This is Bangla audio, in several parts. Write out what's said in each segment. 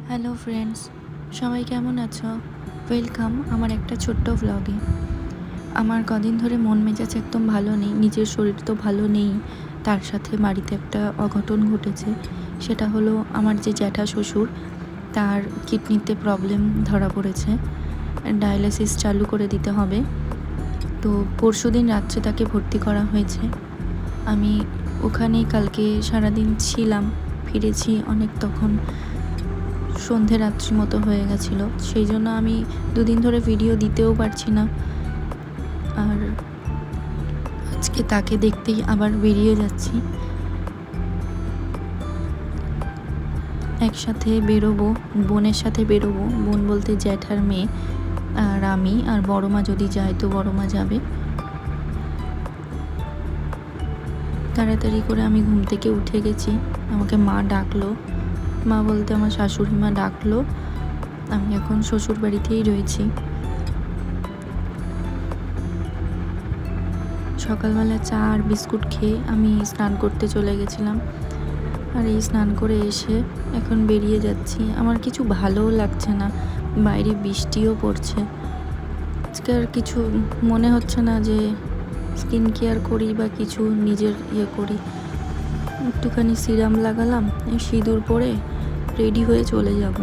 হ্যালো ফ্রেন্ডস, সবাই কেমন আছো? ওয়েলকাম আমার একটা ছোট্ট ভ্লগে। আমার কদিন ধরে মন মেজাজ একদম ভালো নেই, নিজের শরীর তো ভালো নেই, তার সাথে বাড়িতে একটা অঘটন ঘটেছে। সেটা হলো আমার যে জ্যাঠা শ্বশুর, তার কিডনিতে প্রবলেম ধরা পড়েছে, ডায়ালিসিস চালু করে দিতে হবে। তো পরশুদিন রাত্রে তাকে ভর্তি করা হয়েছে। আমি ওখানেই কালকে সারাদিন ছিলাম, ফিরেছি অনেক তখন সন্ধে রাত্রি মতো হয়ে গেছিলো, সেই জন্য আমি দুদিন ধরে ভিডিও দিতেও পারছি না। আর আজকে তাকে দেখতেই আবার বেরিয়ে যাচ্ছি, একসাথে বেরোবো, বোনের সাথে বেরোবো। বোন বলতে জ্যাঠার মেয়ে, আর আমি আর বড় মা যদি যায় তো বড় মা যাবে। তাড়াতাড়ি করে আমি ঘুম থেকে উঠে গেছি, আমাকে মা ডাকলো, মা বলতে আমার শাশুড়ি মা ডাকলো। আমি এখন শ্বশুর বাড়িতেই রয়েছি। সকালবেলা চা আর বিস্কুট খেয়ে আমি স্নান করতে চলে গেছিলাম, আর এই স্নান করে এসে এখন বেরিয়ে যাচ্ছি। আমার কিছু ভালোও লাগছে না, বাইরে বৃষ্টিও পড়ছে। আজকে আর কিছু মনে হচ্ছে না যে স্কিন কেয়ার করি বা কিছু নিজের করি। একটুখানি সিরাম লাগালাম, এই সিঁদুর পরে রেডি হয়ে চলে যাব।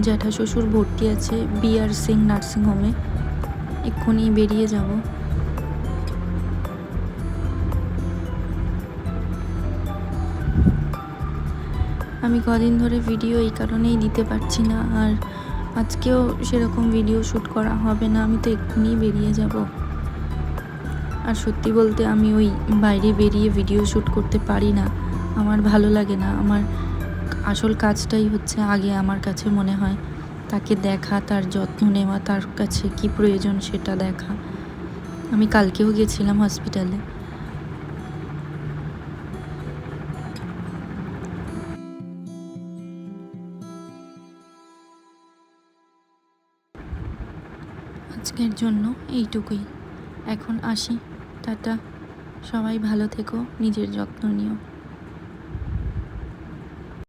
জ্যাঠা শ্বশুর ভর্তি আছে BR সিং নার্সিংহোমে, এক্ষুনি বেরিয়ে যাব। আমি কদিন ধরে ভিডিও এই কারণেই দিতে পারছি না, আর আজকেও সেরকম ভিডিও শ্যুট করা হবে না, আমি তো এক্ষুনি বেরিয়ে যাব। আর সত্যি বলতে আমি ওই বাইরে বেরিয়ে ভিডিও শ্যুট করতে পারি না, আমার ভালো লাগে না। আমার আসল কাজটাই হচ্ছে আগে আমার কাছে মনে হয়, তাকে দেখা, তার যত্ন নেওয়া, তার কাছে কি প্রয়োজন সেটা দেখা। আমি কালকেও গেছিলাম হসপিটালে। আজকের জন্য এইটুকুই, এখন আসি, টাটা। সবাই ভালো থেকো, নিজের যত্ন নিও।